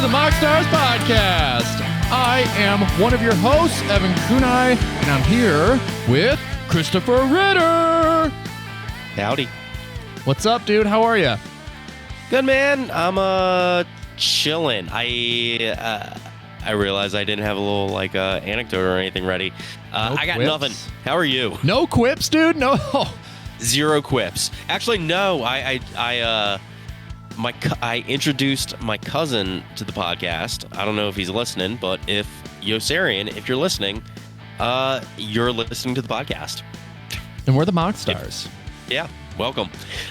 the Moxstars podcast. I am one of your hosts, Evan Kunai, and I'm here with Christopher Ritter. Howdy. What's up, dude? How are you? Good, man. I'm chilling. I realized I didn't have a little anecdote or anything ready. I got quips? nothing. How are you? No quips, dude? No. Zero quips. Actually, no. I introduced my cousin to the podcast. I don't know if he's listening, but if Yosarian, if you're listening, you're listening to the podcast. And we're the Moxstars. Yeah. Welcome.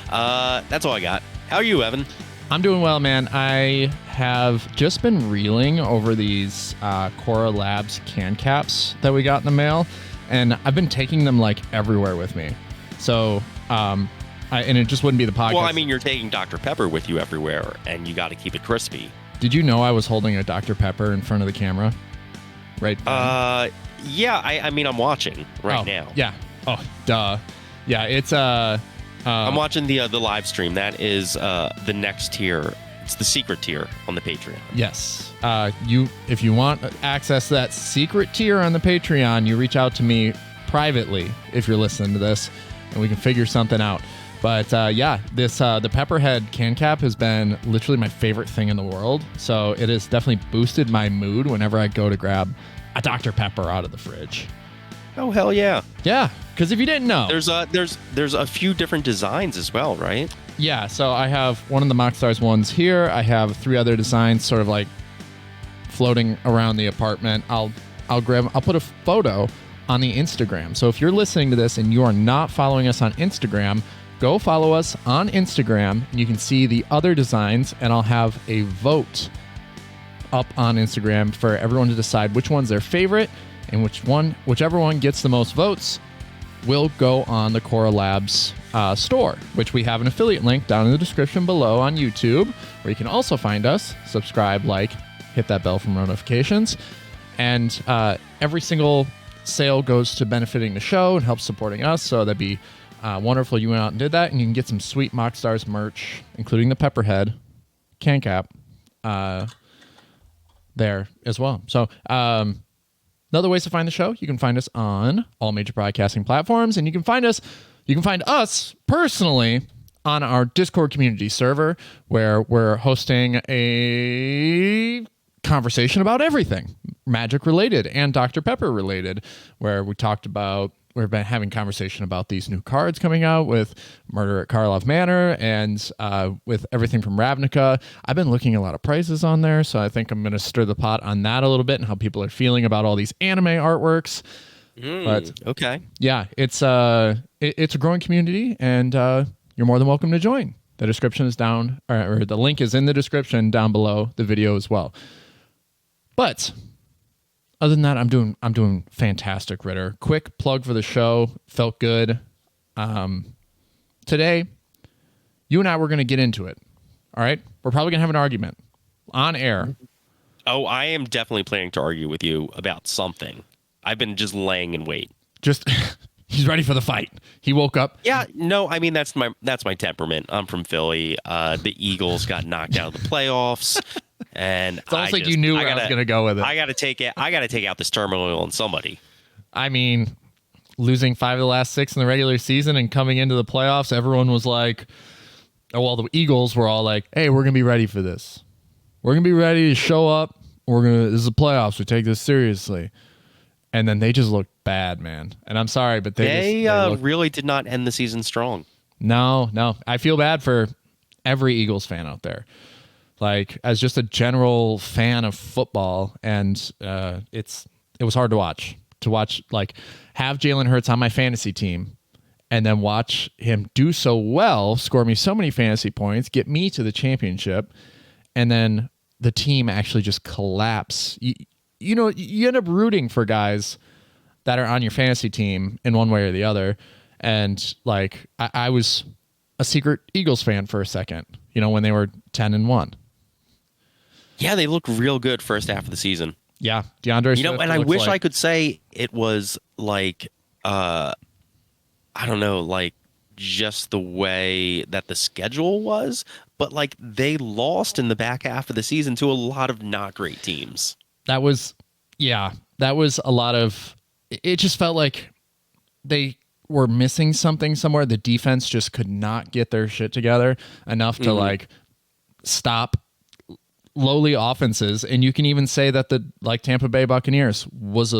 That's all I got. How are you, Evan? I'm doing well, man. I have just been reeling over these Cora Labs can caps that we got in the mail, and I've been taking them like everywhere with me. So, and it just wouldn't be the podcast. Well, I mean, you're taking Dr. Pepper with you everywhere, and you got to keep it crispy. Did you know I was holding a Dr. Pepper in front of the camera? Right. Yeah. I mean, I'm watching right now. Yeah. Oh, duh. Yeah. It's I'm watching the live stream. That is the next tier. It's the secret tier on the Patreon. Yes. If you want access to that secret tier on the Patreon, you reach out to me privately if you're listening to this, and we can figure something out. But yeah, this the Pepperhead can cap has been literally my favorite thing in the world. So it has definitely boosted my mood whenever I go to grab a Dr. Pepper out of the fridge. Oh, hell yeah. Yeah, because if you didn't know, there's a few different designs as well, right? Yeah, so I have one of the Moxstars ones here. I have 3 other designs sort of like floating around the apartment. I'll put a photo on the Instagram. So if you're listening to this and you are not following us on Instagram, go follow us on Instagram, and you can see the other designs, and I'll have a vote up on Instagram for everyone to decide which one's their favorite, and whichever one gets the most votes will go on the Cora Labs store, which we have an affiliate link down in the description below on YouTube, where you can also find us, subscribe, hit that bell for notifications, and every single sale goes to benefiting the show and helps supporting us, so that'd be wonderful. You went out and did that, and you can get some sweet Moxstars merch, including the Pepperhead can cap there as well. So other ways to find the show, you can find us on all major broadcasting platforms, and you can find us personally on our Discord community server, where we're hosting a conversation about everything Magic related and Dr. Pepper related, where we've been having conversation about these new cards coming out with Murder at Karlov Manor and with everything from Ravnica. I've been looking at a lot of prices on there, so I think I'm going to stir the pot on that a little bit and how people are feeling about all these anime artworks. But okay. Yeah, it's a growing community, and you're more than welcome to join. The description is down, or the link is in the description down below the video as well. But other than that, I'm doing fantastic, Ritter. Quick plug for the show. Felt good. Today, you and I were going to get into it. All right? We're probably going to have an argument on air. Oh, I am definitely planning to argue with you about something. I've been just laying in wait. He's ready for the fight. He woke up. Yeah, no, I mean that's my temperament. I'm from Philly. The Eagles got knocked out of the playoffs. And it's almost like you knew where I was going to go with it. I got to take out this turmoil on somebody. I mean, losing 5 of the last 6 in the regular season and coming into the playoffs, everyone was like, the Eagles were all like, hey, we're going to be ready for this. We're going to be ready to show up. This is the playoffs. We take this seriously. And then they just looked bad, man. And I'm sorry, but they really did not end the season strong. No. I feel bad for every Eagles fan out there. As just a general fan of football, and it was hard to watch. Have Jalen Hurts on my fantasy team, and then watch him do so well, score me so many fantasy points, get me to the championship, and then the team actually just collapse. You end up rooting for guys that are on your fantasy team in one way or the other, and I was a secret Eagles fan for a second. When they were 10-1. Yeah, they look real good first half of the season. Yeah, DeAndre Swift, and I wish I could say it was I don't know, just the way that the schedule was, but like they lost in the back half of the season to a lot of not great teams. That was a lot of, it just felt like they were missing something somewhere. The defense just could not get their shit together enough to like stop lowly offenses. And you can even say that the like Tampa Bay Buccaneers was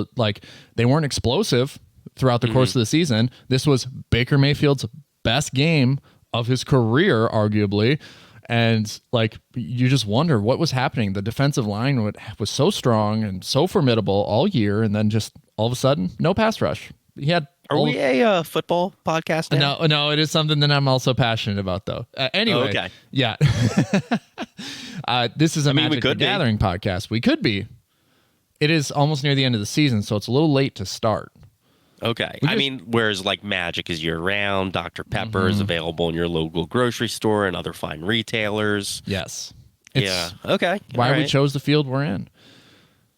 they weren't explosive throughout the course of the season. This was Baker Mayfield's best game of his career, arguably. And like, you just wonder what was happening. The defensive line was so strong and so formidable all year. And then just all of a sudden, no pass rush. He had. Are we a football podcast now? No, it is something that I'm also passionate about, though. Anyway, okay. Yeah. This is a Magic the Gathering podcast. We could be. It is almost near the end of the season, so it's a little late to start. Okay. Whereas like Magic is year round, Dr. Pepper is available in your local grocery store and other fine retailers. Yes. Yeah. Okay. Why we chose the field we're in.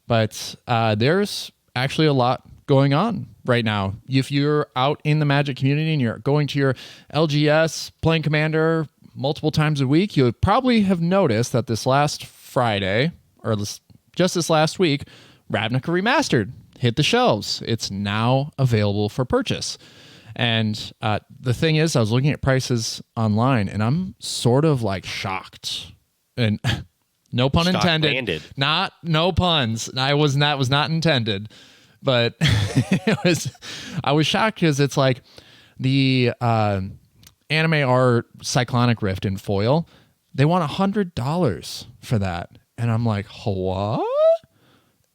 But there's actually a lot going on right now. If you're out in the Magic community and you're going to your LGS, playing Commander multiple times a week, you probably have noticed that this last Friday, or just this last week, Ravnica Remastered hit the shelves. It's now available for purchase. And the thing is, I was looking at prices online, and I'm sort of like shocked. And no pun intended. No puns. That was not intended. But I was shocked because it's like the anime art Cyclonic Rift in foil. They want $100 for that. And I'm like, what?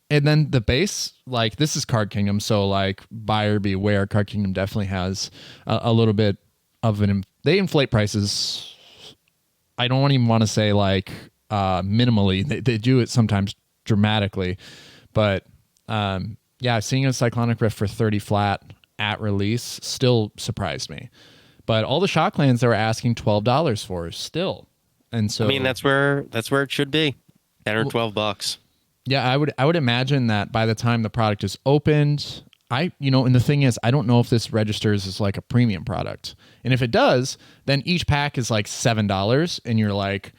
And then the base, like, this is Card Kingdom, so like buyer beware. Card Kingdom definitely has a little bit of they inflate prices. I don't even want to say like minimally. They do it sometimes dramatically, but yeah, seeing a Cyclonic Rift for 30 flat at release still surprised me. But all the Shocklands they were asking $12 for still, and so that's where it should be, $10 or $12. Yeah, I would imagine that by the time the product is opened, and the thing is, I don't know if this registers as like a premium product. And if it does, then each pack is like $7, and you're like,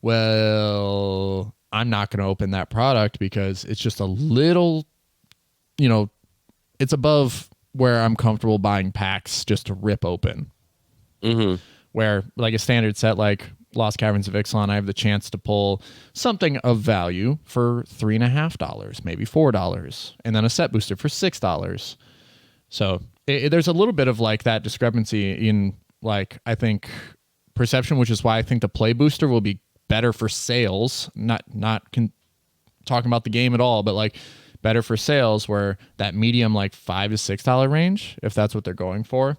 well, I'm not going to open that product because it's just a little, it's above where I'm comfortable buying packs just to rip open. Mm-hmm. Where like a standard set like Lost Caverns of Ixalan, I have the chance to pull something of value for $3.50, maybe $4, and then a set booster for $6. So there's a little bit of like that discrepancy in like, I think, perception, which is why I think the play booster will be better for sales. Not talking about the game at all, but like better for sales, where that medium like $5 to $6 range, if that's what they're going for,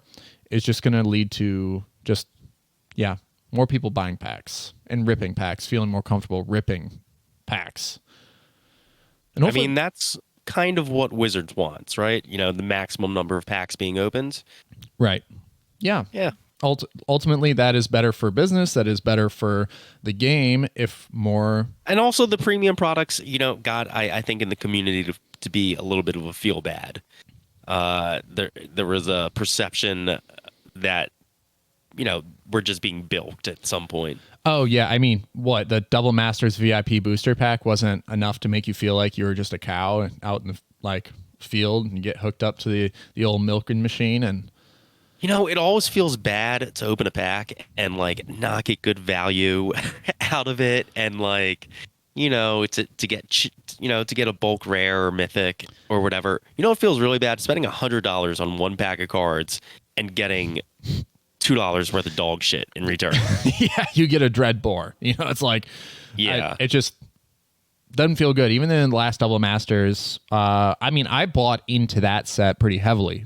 is just going to lead to just more people buying packs and ripping packs, feeling more comfortable ripping packs. And that's kind of what Wizards wants, right? The maximum number of packs being opened. Right. Yeah. Yeah. Ultimately, that is better for business. That is better for the game if more. And also the premium products, God, I think in the community to be a little bit of a feel bad. There was a perception that, we're just being bilked at some point. Oh, yeah. What? The Double Masters VIP booster pack wasn't enough to make you feel like you were just a cow out in the field and get hooked up to the old milking machine. And it always feels bad to open a pack and not get good value out of it, and to get a bulk rare or mythic or whatever. It feels really bad spending $100 on one pack of cards and getting $2 worth of dog shit in return. Yeah, you get a dread boar. It's like, yeah, it just doesn't feel good. Even in the last Double Masters, I bought into that set pretty heavily.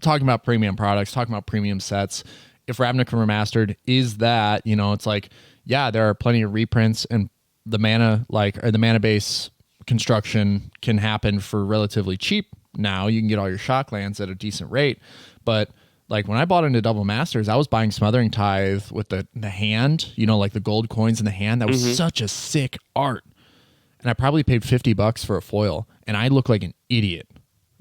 Talking about premium products, talking about premium sets. If Ravnica Remastered is that, it's like, yeah, there are plenty of reprints, and the mana the mana base construction can happen for relatively cheap now. You can get all your Shocklands at a decent rate, but when I bought into Double Masters, I was buying Smothering Tithe with the hand, the gold coins in the hand. That was such a sick art. And I probably paid $50 for a foil, and I look like an idiot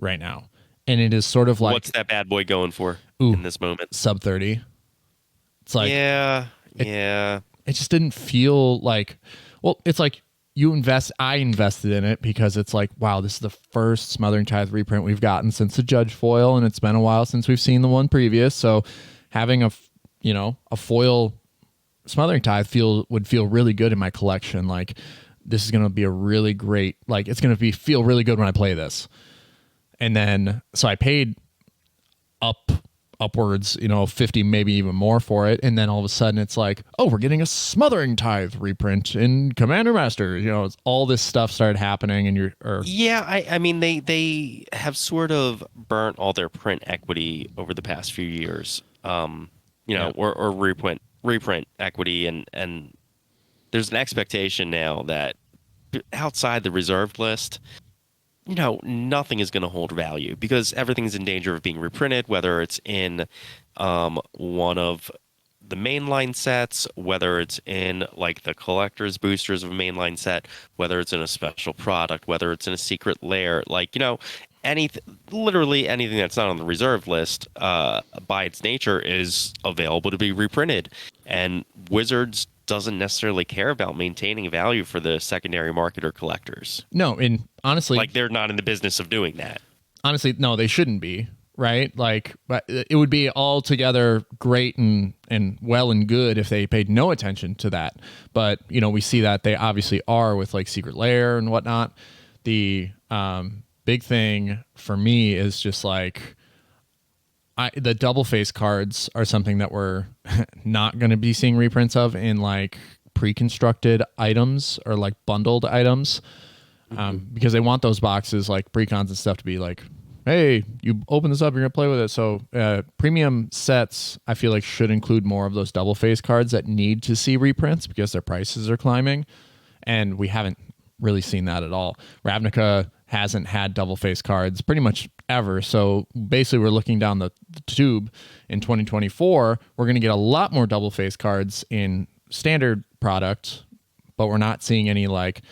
right now. and it is sort of like, What's that bad boy going for ooh, in this moment? sub 30. It's like, Yeah, it, yeah. it just didn't feel like, well, it's like I invested in it because it's like, wow, this is the first Smothering Tithe reprint we've gotten since the Judge foil, and it's been a while since we've seen the one previous. So having a foil Smothering Tithe would feel really good in my collection. Like, this is going to be a really great, like, it's going to feel really good when I play this. And then, so I paid upwards, 50, maybe even more for it. And then all of a sudden it's like, oh, we're getting a Smothering Tithe reprint in Commander Master. All this stuff started happening, and Yeah, I mean they have sort of burnt all their print equity over the past few years. Yeah. Or reprint equity, and there's an expectation now that outside the reserved list, nothing is going to hold value because everything's in danger of being reprinted, whether it's in one of the mainline sets, whether it's in like the collector's boosters of a mainline set, whether it's in a special product, whether it's in a secret lair, like, literally anything that's not on the reserved list, by its nature is available to be reprinted. And Wizards doesn't necessarily care about maintaining value for the secondary market or collectors. No, and honestly, Like, they're not in the business of doing that. honestly, no, they shouldn't be, right? Like, but it would be altogether great and well and good if they paid no attention to that. But we see that they obviously are with like Secret Lair and whatnot. The big thing for me is just like, the double face cards are something that we're not going to be seeing reprints of in like pre-constructed items or like bundled items, because they want those boxes like precons and stuff to be like, hey, you open this up, you're gonna play with it. So premium sets, I feel like, should include more of those double face cards that need to see reprints because their prices are climbing, and we haven't really seen that at all. Ravnica hasn't had double face cards pretty much ever. So basically we're looking down the tube in 2024. We're going to get a lot more double face cards in standard product, but we're not seeing any like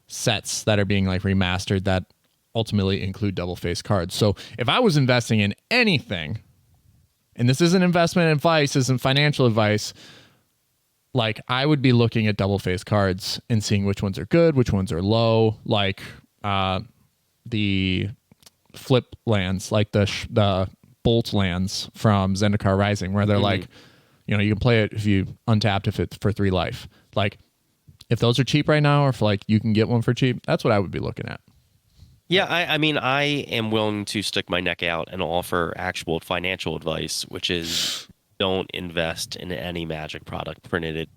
sets that are being like remastered that ultimately include double face cards. So if I was investing in anything, and this isn't investment advice, isn't financial advice, like I would be looking at double face cards and seeing which ones are good, which ones are low, like the flip lands, like the bolt lands from Zendikar Rising, where they're like, you can play it if you untapped if it's for 3 life. Like, if those are cheap right now, or if like you can get one for cheap, that's what I would be looking at. Yeah, I mean, I am willing to stick my neck out and offer actual financial advice, which is don't invest in any Magic product printed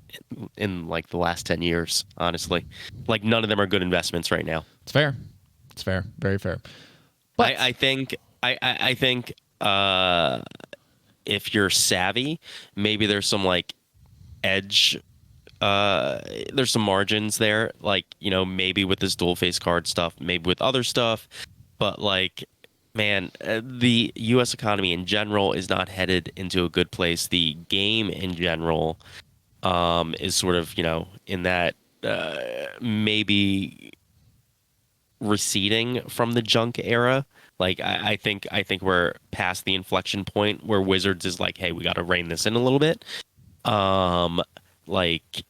in like the last 10 years, honestly. Like, none of them are good investments right now. It's fair. It's fair. Very fair. But I think if you're savvy, maybe there's some like edge. There's some margins there, like, maybe with this dual face card stuff, maybe with other stuff, but like, man, the U.S. economy in general is not headed into a good place. The game in general is sort of, in that maybe receding from the junk era. Like, I think we're past the inflection point where Wizards is like, hey, we got to rein this in a little bit. Like,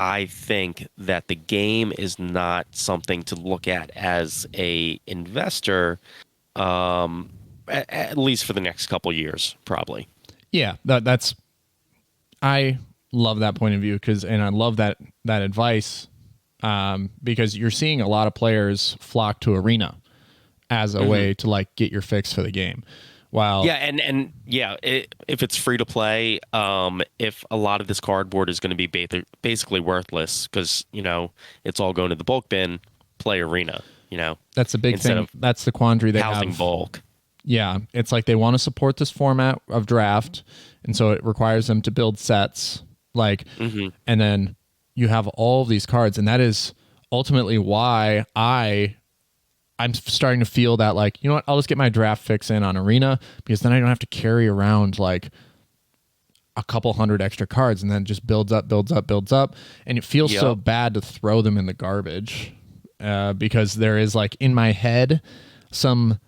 I think that the game is not something to look at as a investor, at least for the next couple years, probably. yeah, that's I love that point of view, and I love that advice, because you're seeing a lot of players flock to Arena as a way to like get your fix for the game. Wow. Yeah, and yeah, if it's free to play, if a lot of this cardboard is going to be basically worthless because it's all going to the bulk bin, play Arena. That's the big thing. That's the quandary they housing have. bulk. Yeah, it's like they want to support this format of draft, and so it requires them to build sets. Like, and then you have all of these cards, and that is ultimately why I'm starting to feel that, like, you know what, I'll just get my draft fix in on Arena, because then I don't have to carry around like a couple hundred extra cards, and then it just builds up. And it feels so bad to throw them in the garbage, because there is like in my head some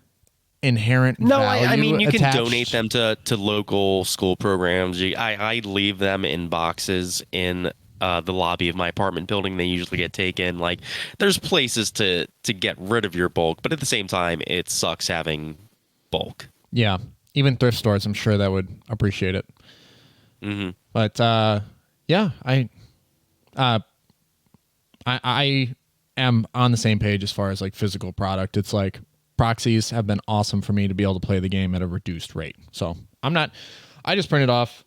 inherent No, value I mean, you can attached. donate them to local school programs. I leave them in boxes in the lobby of my apartment building. They usually get taken. Like, there's places to get rid of your bulk, but at the same time, it sucks having bulk. Yeah, even thrift stores, I'm sure that would appreciate it. Mm-hmm. But yeah, I am on the same page as far as like physical product. It's like proxies have been awesome for me to be able to play the game at a reduced rate. So I just printed off,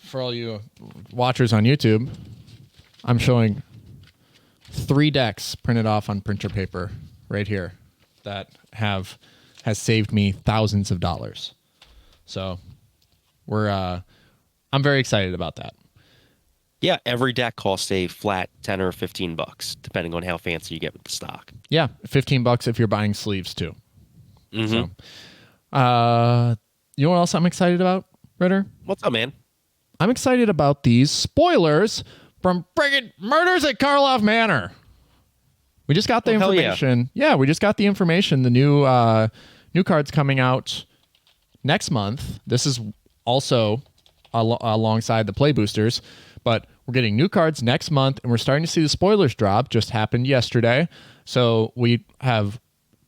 for all you watchers on YouTube, I'm showing 3 decks printed off on printer paper right here that has saved me thousands of dollars. So I'm very excited about that. Yeah, every deck costs a flat $10 or $15, depending on how fancy you get with the stock. Yeah, $15 if you're buying sleeves too. Mm-hmm. So, you know what else I'm excited about, Ritter? What's up, man? I'm excited about these spoilers from friggin' Murders at Karlov Manor. We just got the information. Yeah, we just got the information. The new cards coming out next month. This is also alongside the play boosters, but we're getting new cards next month, and we're starting to see the spoilers drop. Just happened yesterday. So we have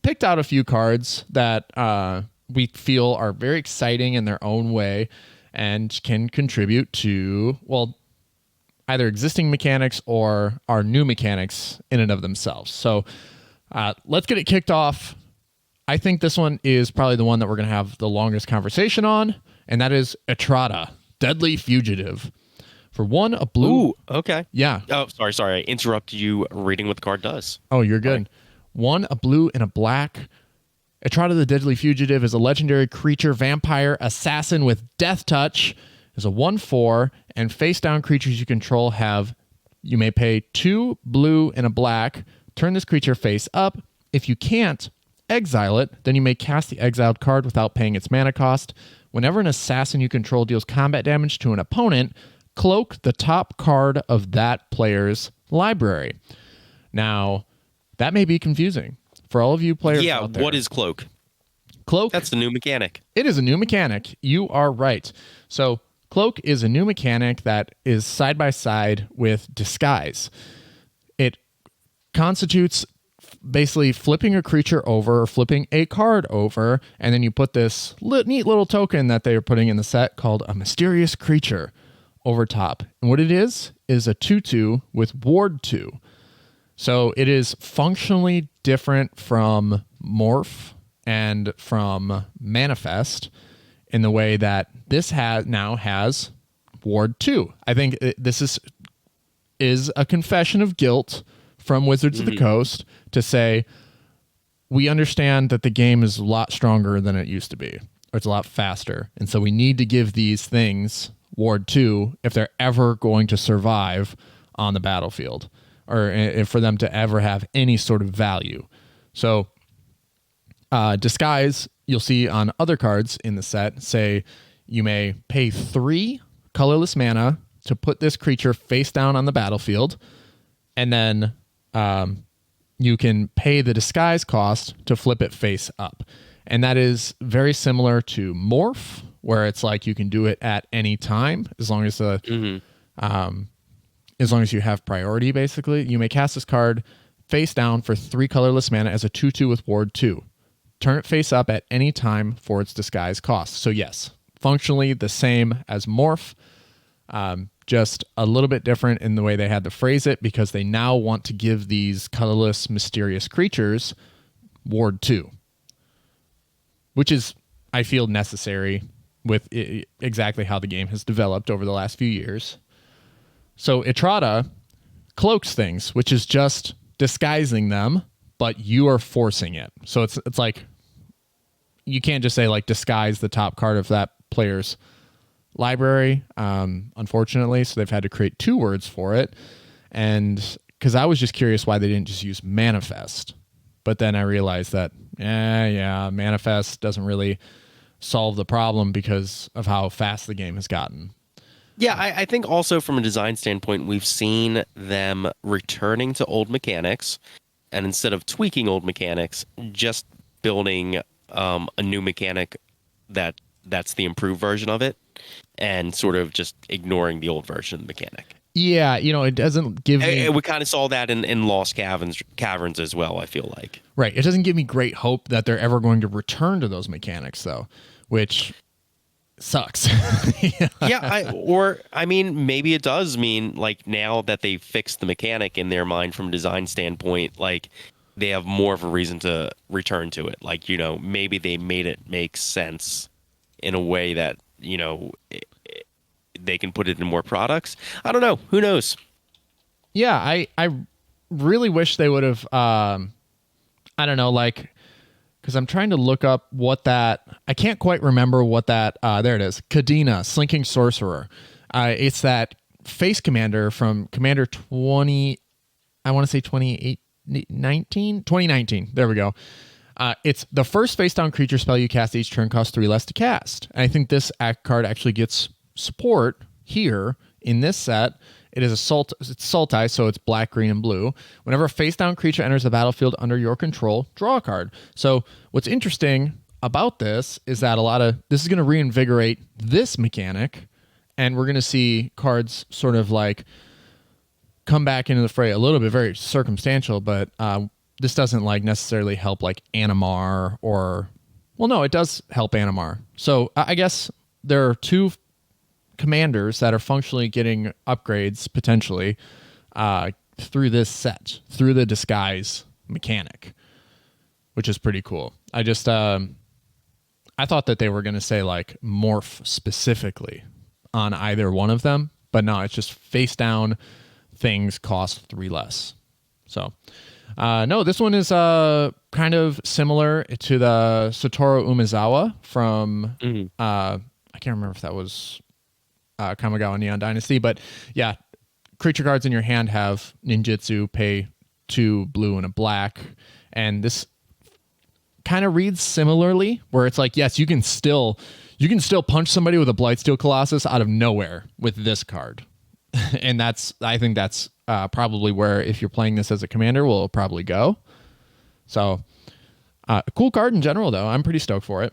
picked out a few cards that we feel are very exciting in their own way and can contribute to, well, either existing mechanics or our new mechanics in and of themselves. So let's get it kicked off. I think this one is probably the one that we're going to have the longest conversation on, and that is Etrata, Deadly Fugitive. For 1, a blue. Ooh, okay. Yeah. Oh, sorry. I interrupted you reading what the card does. Oh, you're good. Right. 1, a blue, and a black. Etrata the Deadly Fugitive is a legendary creature, vampire, assassin with death touch. Is a 1/4, and face down creatures you control you may pay 2 blue and a black. Turn this creature face up. If you can't exile it, then you may cast the exiled card without paying its mana cost. Whenever an assassin you control deals combat damage to an opponent, cloak the top card of that player's library. Now, that may be confusing for all of you players out there. What is Cloak? Cloak? That's the new mechanic. It is a new mechanic. You are right. So, Cloak is a new mechanic that is side by side with Disguise. It constitutes basically flipping a creature over or flipping a card over, and then you put this neat little token that they are putting in the set called a Mysterious Creature over top. And what it is a 2/2 with Ward 2. So it is functionally different from Morph and from Manifest in the way that this now has Ward 2. I think this is a confession of guilt from Wizards of the Coast to say, we understand that the game is a lot stronger than it used to be, or it's a lot faster. And so we need to give these things Ward 2 if they're ever going to survive on the battlefield, or for them to ever have any sort of value. So Disguise, you'll see on other cards in the set, say you may pay 3 colorless mana to put this creature face down on the battlefield, and then you can pay the Disguise cost to flip it face up. And that is very similar to Morph, where it's like you can do it at any time as long as as long as you have priority. Basically, you may cast this card face down for 3 colorless mana as a 2/2 with Ward 2. Turn it face up at any time for its Disguise cost. So yes, functionally the same as Morph, just a little bit different in the way they had to phrase it, because they now want to give these colorless mysterious creatures Ward 2, which is, I feel, necessary with exactly how the game has developed over the last few years. So Etrata cloaks things, which is just disguising them, but you are forcing it. So it's like, you can't just say like disguise the top card of that player's library, unfortunately. So they've had to create 2 words for it. And because I was just curious why they didn't just use Manifest. But then I realized that, Manifest doesn't really solve the problem because of how fast the game has gotten. Yeah, I think also from a design standpoint, we've seen them returning to old mechanics, and instead of tweaking old mechanics, just building a new mechanic that's the improved version of it, and sort of just ignoring the old version of the mechanic. Yeah, it doesn't give me We kind of saw that in Lost Caverns as well, I feel like. right. It doesn't give me great hope that they're ever going to return to those mechanics, though, which sucks. Yeah, I mean, maybe it does mean like now that they've fixed the mechanic in their mind from a design standpoint, like they have more of a reason to return to it. Like, maybe they made it make sense in a way that, they can put it in more products. I don't know. Who knows? Yeah, I really wish they would have. I don't know, like, because I'm trying to look up what that. I can't quite remember what that. There it is, Kadena, Slinking Sorcerer. It's that face commander from Commander 20. I want to say 2019. There we go. It's the first face down creature spell you cast each turn costs 3 less to cast. And I think this card actually gets support here in this set. It is it's Sultai, so it's black, green, and blue. Whenever a face down creature enters the battlefield under your control, draw a card. So what's interesting about this is that this is going to reinvigorate this mechanic, and we're going to see cards sort of like come back into the fray a little bit, very circumstantial, but this doesn't like necessarily help like Animar no, it does help Animar. So I guess there are two commanders that are functionally getting upgrades potentially through this set, through the disguise mechanic, which is pretty cool. I just I thought that they were going to say like morph specifically on either one of them, but no, it's just face down things cost 3 less. So no, this one is kind of similar to the Satoru Umezawa from I can't remember if that was Kamigawa Neon Dynasty, but yeah, creature cards in your hand have ninjutsu, pay 2 blue and a black, and this kind of reads similarly, where it's like, yes, you can still punch somebody with a Blightsteel Colossus out of nowhere with this card. And I think that's probably where, if you're playing this as a commander, will probably go. So a cool card in general, though. I'm pretty stoked for it.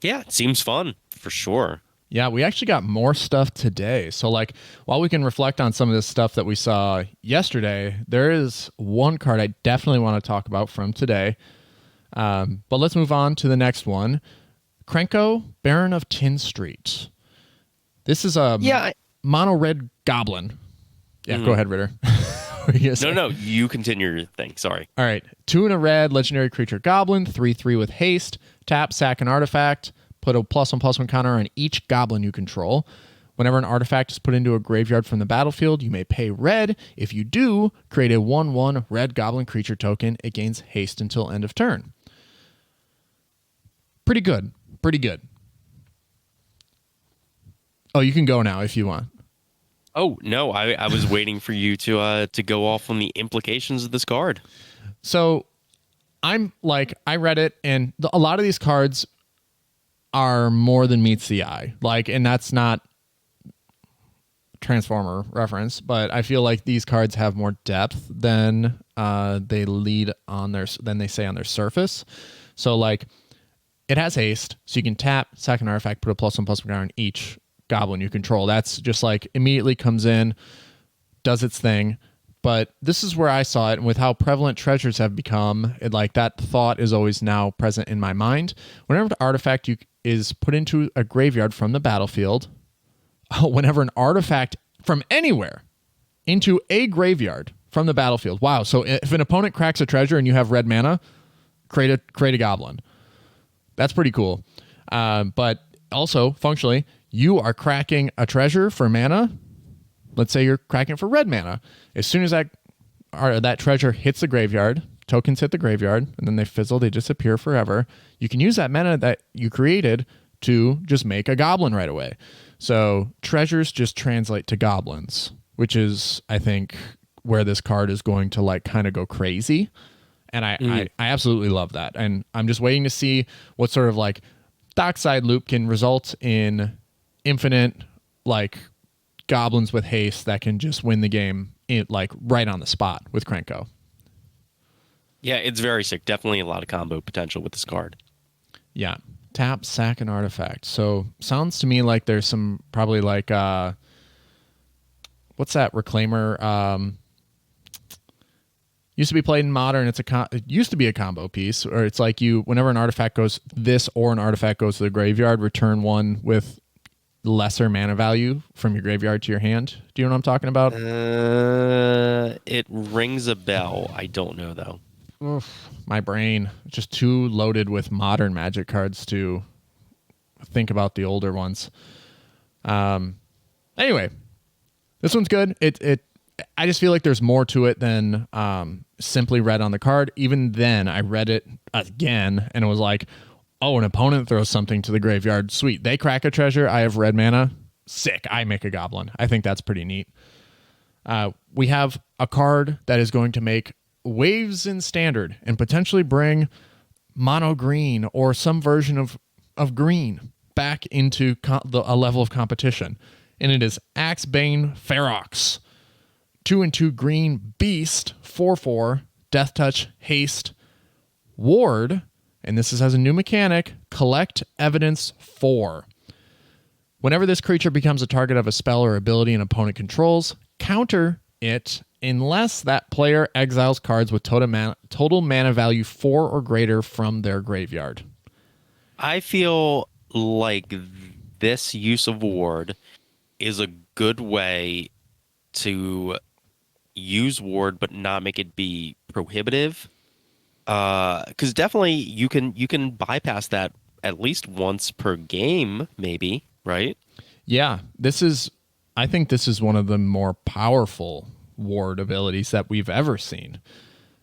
Yeah, it seems fun for sure. Yeah, we actually got more stuff today. So like, while we can reflect on some of this stuff that we saw yesterday, there is one card I definitely want to talk about from today. But let's move on to the next one. Krenko, Baron of Tin Street. This is a mono red goblin. Yeah, Go ahead, Ritter. No, you continue your thing. Sorry. All right. 2 and a red, legendary creature goblin, 3/3 with haste. Tap, sack an artifact. Put a +1/+1 counter on each goblin you control. Whenever an artifact is put into a graveyard from the battlefield, you may pay red. If you do, create a 1/1 red goblin creature token. It gains haste until end of turn. Pretty good. Pretty good. Oh, you can go now if you want. Oh, no, I was waiting for you to go off on the implications of this card. So I'm like, I read it, and a lot of these cards are more than meets the eye. Like, and that's not Transformer reference, but I feel like these cards have more depth than they say on their surface. So like, it has haste, so you can tap, sack an artifact, put a +1/+1 on each goblin you control. That's just like immediately comes in, does its thing. But this is where I saw it, and with how prevalent treasures have become, like that thought is always now present in my mind. Whenever an artifact is put into a graveyard from the battlefield, whenever an artifact from anywhere into a graveyard from the battlefield. Wow. So if an opponent cracks a treasure and you have red mana, create a goblin. That's pretty cool. But also, functionally, you are cracking a treasure for mana. Let's say you're cracking it for red mana. As soon as that treasure hits the graveyard, tokens hit the graveyard, and then they fizzle, they disappear forever. You can use that mana that you created to just make a goblin right away. So treasures just translate to goblins, which is, I think, where this card is going to like kind of go crazy. And I absolutely love that. And I'm just waiting to see what sort of like dockside loop can result in infinite like goblins with haste that can just win the game like right on the spot with Krenko. Yeah, it's very sick. Definitely a lot of combo potential with this card. Yeah. Tap, sack, and artifact. So sounds to me like there's some probably like what's that reclaimer? Used to be played in modern. It used to be a combo piece, or it's like you whenever an artifact goes this or an artifact goes to the graveyard, return one with lesser mana value from your graveyard to your hand. Do you know what I'm talking about? It rings a bell. I don't know though. Oof, my brain just too loaded with modern Magic cards to think about the older ones. Anyway, this one's good. I just feel like there's more to it than simply read on the card. Even then, I read it again and it was like, oh, an opponent throws something to the graveyard. Sweet. They crack a treasure. I have red mana. Sick. I make a goblin. I think that's pretty neat. We have a card that is going to make waves in standard and potentially bring mono green or some version of green back into a level of competition. And it is Axebane Ferox. 2/2 green beast, 4/4, death touch, haste, ward, and this has a new mechanic, collect evidence 4. Whenever this creature becomes a target of a spell or ability an opponent controls, counter it unless that player exiles cards with total mana value 4 or greater from their graveyard. I feel like this use of ward is a good way to use ward but not make it be prohibitive. Because definitely you can bypass that at least once per game, maybe, right? Yeah, I think this is one of the more powerful ward abilities that we've ever seen.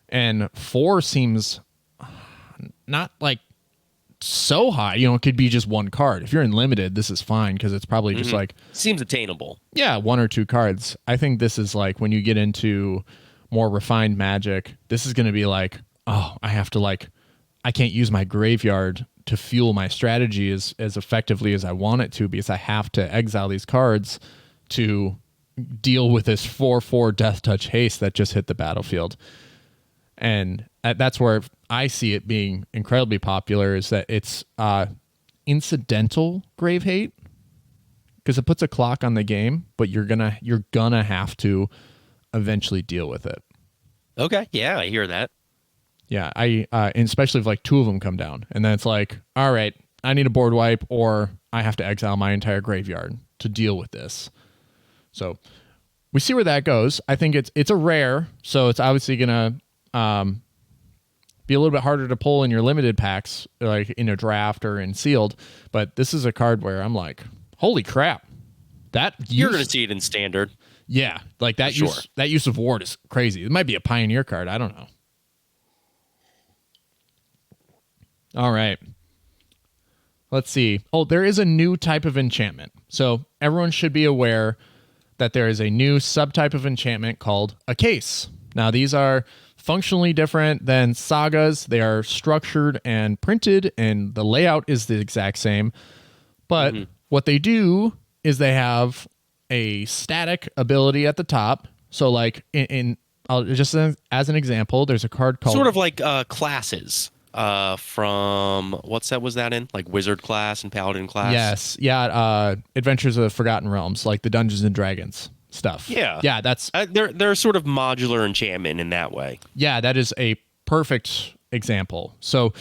And 4 seems not like so high. It could be just one card. If you're in limited, this is fine because it's probably just like... Seems attainable. Yeah, 1 or 2 cards. I think this is like when you get into more refined Magic, this is going to be like, oh, I can't use my graveyard to fuel my strategy as effectively as I want it to because I have to exile these cards to deal with this 4/4 death touch haste that just hit the battlefield. And that's where I see it being incredibly popular is that it's incidental grave hate because it puts a clock on the game, but you're gonna have to eventually deal with it. Okay, yeah, I hear that. Yeah, and especially if like 2 of them come down, and then it's like, all right, I need a board wipe, or I have to exile my entire graveyard to deal with this. So we see where that goes. I think it's a rare, so it's obviously gonna be a little bit harder to pull in your limited packs, like in a draft or in sealed. But this is a card where I'm like, holy crap, you're gonna see it in standard. Yeah, like that use of ward is crazy. It might be a pioneer card. I don't know. All right. Let's see. Oh, there is a new type of enchantment. So everyone should be aware that there is a new subtype of enchantment called a case. Now, these are functionally different than sagas. They are structured and printed, and the layout is the exact same. But what they do is they have a static ability at the top. So like just as an example, there's a card called... Sort of like classes. From what set was that in? Like Wizard class and Paladin class? Yes. Yeah. Adventures of the Forgotten Realms, like the Dungeons and Dragons stuff. Yeah. Yeah. That's they're sort of modular enchantment in that way. Yeah, that is a perfect example. So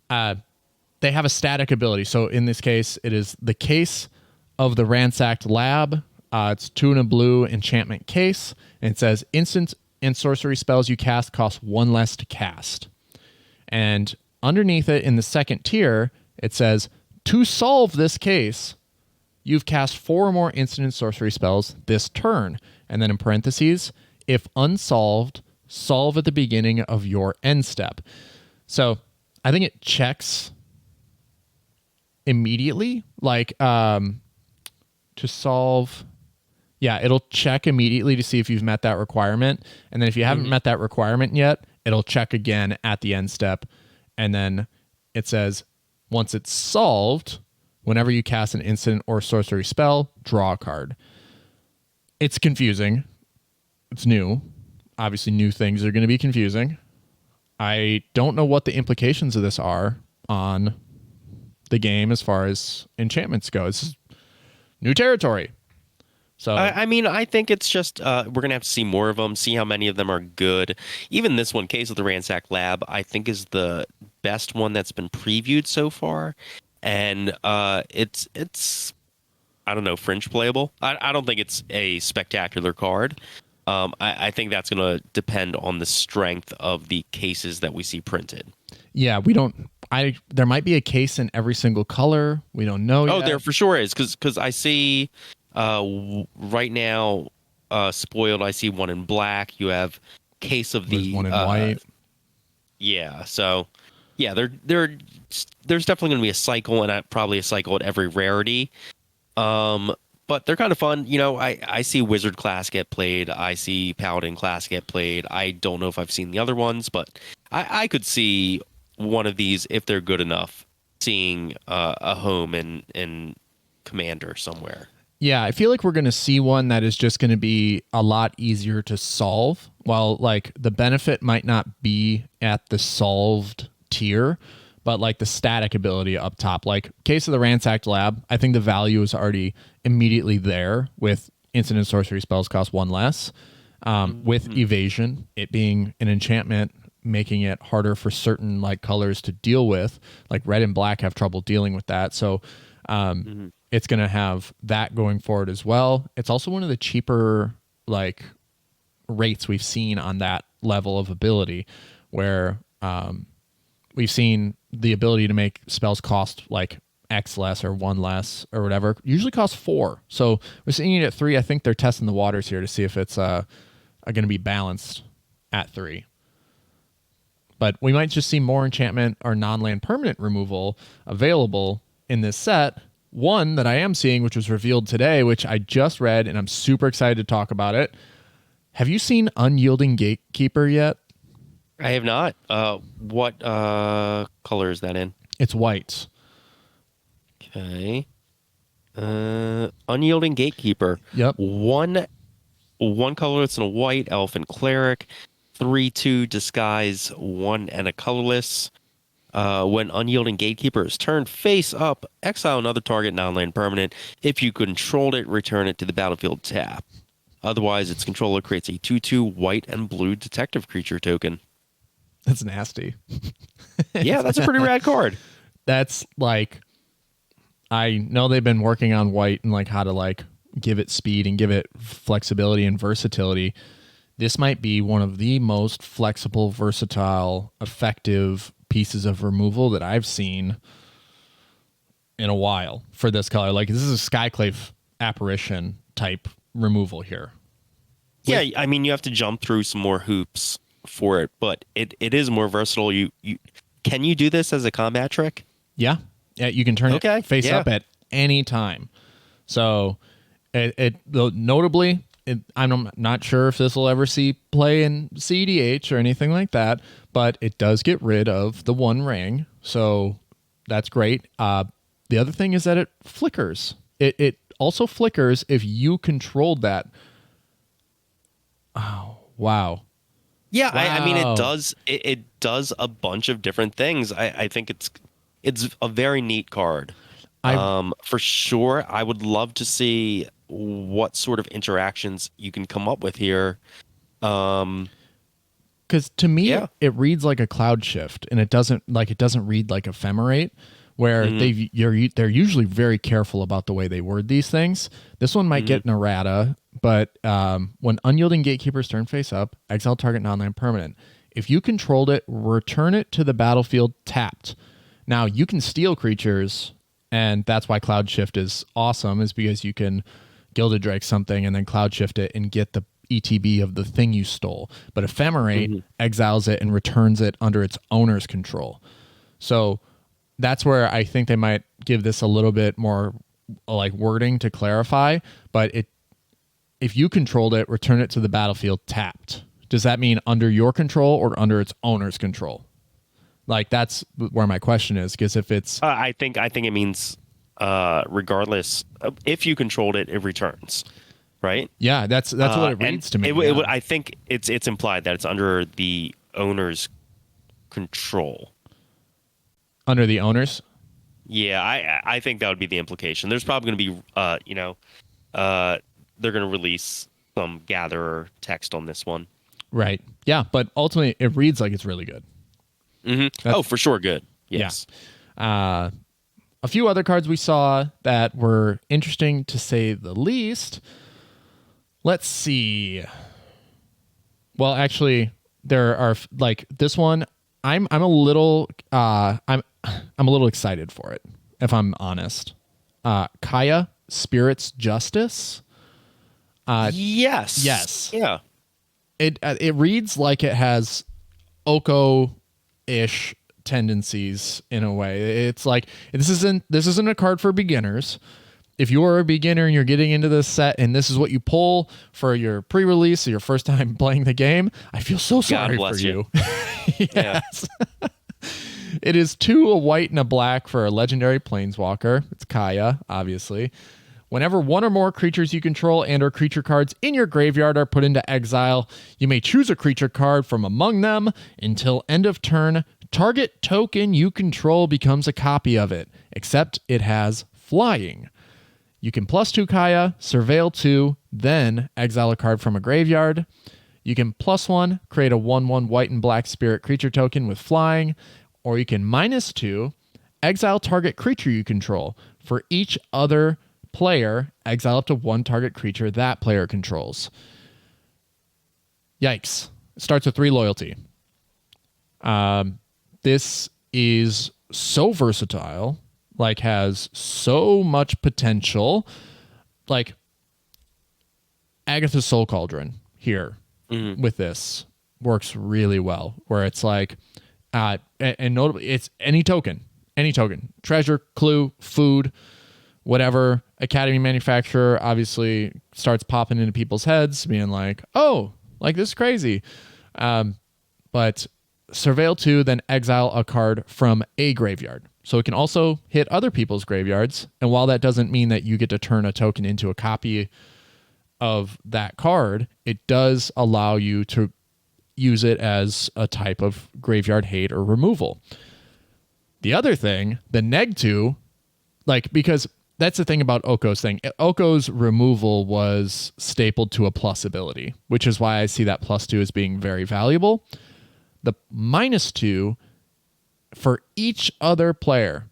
they have a static ability. So in this case, it is the Case of the Ransacked Lab. It's 2 and a blue enchantment case. And it says instant and sorcery spells you cast cost 1 less to cast. And underneath it in the second tier, it says, to solve this case, you've cast 4 or more instant and sorcery spells this turn. And then in parentheses, if unsolved, solve at the beginning of your end step. So I think it checks immediately, like to solve. Yeah, it'll check immediately to see if you've met that requirement. And then if you haven't met that requirement yet, it'll check again at the end step. And then it says, once it's solved, whenever you cast an instant or sorcery spell, draw a card. It's confusing. It's new. Obviously, new things are going to be confusing. I don't know what the implications of this are on the game as far as enchantments go. It's new territory. So I mean, I think it's just we're gonna have to see more of them, see how many of them are good. Even this one, Case of the Ransack Lab, I think is the best one that's been previewed so far, and it's I don't know, fringe playable. I don't think it's a spectacular card. I think that's gonna depend on the strength of the cases that we see printed. yeah, we don't. There might be a case in every single color. We don't know Oh, yet. there for sure is because I see right now spoiled. I see one in black. You have Case of There's the one in white. Yeah, so yeah, there's definitely going to be a cycle, and probably a cycle at every rarity. But they're kind of fun. You know, I see Wizard class get played. I see Paladin class get played. I don't know if I've seen the other ones, but I could see one of these, if they're good enough, seeing a home in Commander somewhere. Yeah, I feel like we're going to see one that is just going to be a lot easier to solve. While like the benefit might not be at the solved tier, but like the static ability up top. Like Case of the Ransacked Lab, I think the value is already immediately there with instant and sorcery spells cost one less. With evasion, it being an enchantment, making it harder for certain like colors to deal with. Like red and black have trouble dealing with that. So it's going to have that going forward as well. It's also one of the cheaper like rates we've seen on that level of ability, where we've seen the ability to make spells cost like X less or one less or whatever usually costs 4. So we're seeing it at 3. I think they're testing the waters here to see if it's going to be balanced at 3. But we might just see more enchantment or non-land permanent removal available in this set. One that I am seeing, which was revealed today, which I just read, and I'm super excited to talk about it. Have you seen Unyielding Gatekeeper yet? I have not. What color is that in? It's white. Okay. Unyielding Gatekeeper. Yep. One color that's in a white, Elfin Cleric. 3/2 disguise, 1 and a colorless. When Unyielding Gatekeeper is turned face up, exile another target non-land permanent. If you controlled it, return it to the battlefield tap. Otherwise, its controller creates a 2/2 white and blue detective creature token. That's nasty. Yeah, that's a pretty rad card. That's like, I know they've been working on white and like how to like give it speed and give it flexibility and versatility. This might be one of the most flexible, versatile, effective pieces of removal that I've seen in a while for this color. Like this is a Skyclave apparition type removal here. Yeah, I mean you have to jump through some more hoops for it, but it is more versatile. You can you do this as a combat trick? Yeah, you can turn it face up at any time. So notably, I'm not sure if this will ever see play in CDH or anything like that, but it does get rid of the one ring, so that's great. The other thing is that it flickers. It also flickers if you controlled that. Oh, wow. Yeah, Wow. I mean it does does a bunch of different things. I think it's a very neat card. For sure, I would love to see what sort of interactions you can come up with here. Because to me, it reads like a cloud shift, and it doesn't read like ephemerate, where they're usually very careful about the way they word these things. This one might get an errata, but when Unyielding Gatekeeper's turn face up, exile target non-land permanent. If you controlled it, return it to the battlefield tapped. Now you can steal creatures, and that's why Cloud Shift is awesome, is because you can Gilded Drake something and then Cloud Shift it and get the ETB of the thing you stole. But Ephemerate exiles it and returns it under its owner's control. So that's where I think they might give this a little bit more like wording to clarify. But if you controlled it, return it to the battlefield tapped. Does that mean under your control or under its owner's control? Like that's where my question is, because if it's I think it means regardless, if you controlled it, it returns, right? Yeah, that's what it reads to me. I think it's implied that it's under the owner's control. Under the owner's? Yeah, I think that would be the implication. There's probably going to be they're going to release some gatherer text on this one. Right. Yeah, but ultimately it reads like it's really good. Oh, for sure, good. Yes. Yeah. A few other cards we saw that were interesting to say the least. Let's see. Well, actually, there are like this one. I'm a little I'm a little excited for it, if I'm honest. Kaya, Spirit's Justice. Yes. Yes. Yeah. It reads like it has Oko-ish tendencies in a way. It's like this isn't a card for beginners. If you're a beginner and you're getting into this set and this is what you pull for your pre-release or your first time playing the game, I feel so sorry for you. Yes. Yeah. It is 2, a white and a black for a legendary planeswalker. It's Kaya, obviously. Whenever one or more creatures you control and or creature cards in your graveyard are put into exile, you may choose a creature card from among them. Until end of turn, target token you control becomes a copy of it, except it has flying. You can +2 Kaya, Surveil 2, then exile a card from a graveyard. You can +1, create a 1/1 white and black spirit creature token with flying, or you can -2, exile target creature you control. For each other player, exile up to 1 target creature that player controls. Yikes. It starts with 3 loyalty. This is so versatile, like has so much potential. Like Agatha's Soul Cauldron here with this works really well, where it's like, and notably, it's any token, treasure, clue, food, whatever. Academy manufacturer obviously starts popping into people's heads, being like, oh, like this is crazy. But Surveil 2, then exile a card from a graveyard. So it can also hit other people's graveyards. And while that doesn't mean that you get to turn a token into a copy of that card, it does allow you to use it as a type of graveyard hate or removal. The other thing, the neg2, like, because that's the thing about Oko's thing. Oko's removal was stapled to a plus ability, which is why I see that +2 as being very valuable. The -2, for each other player,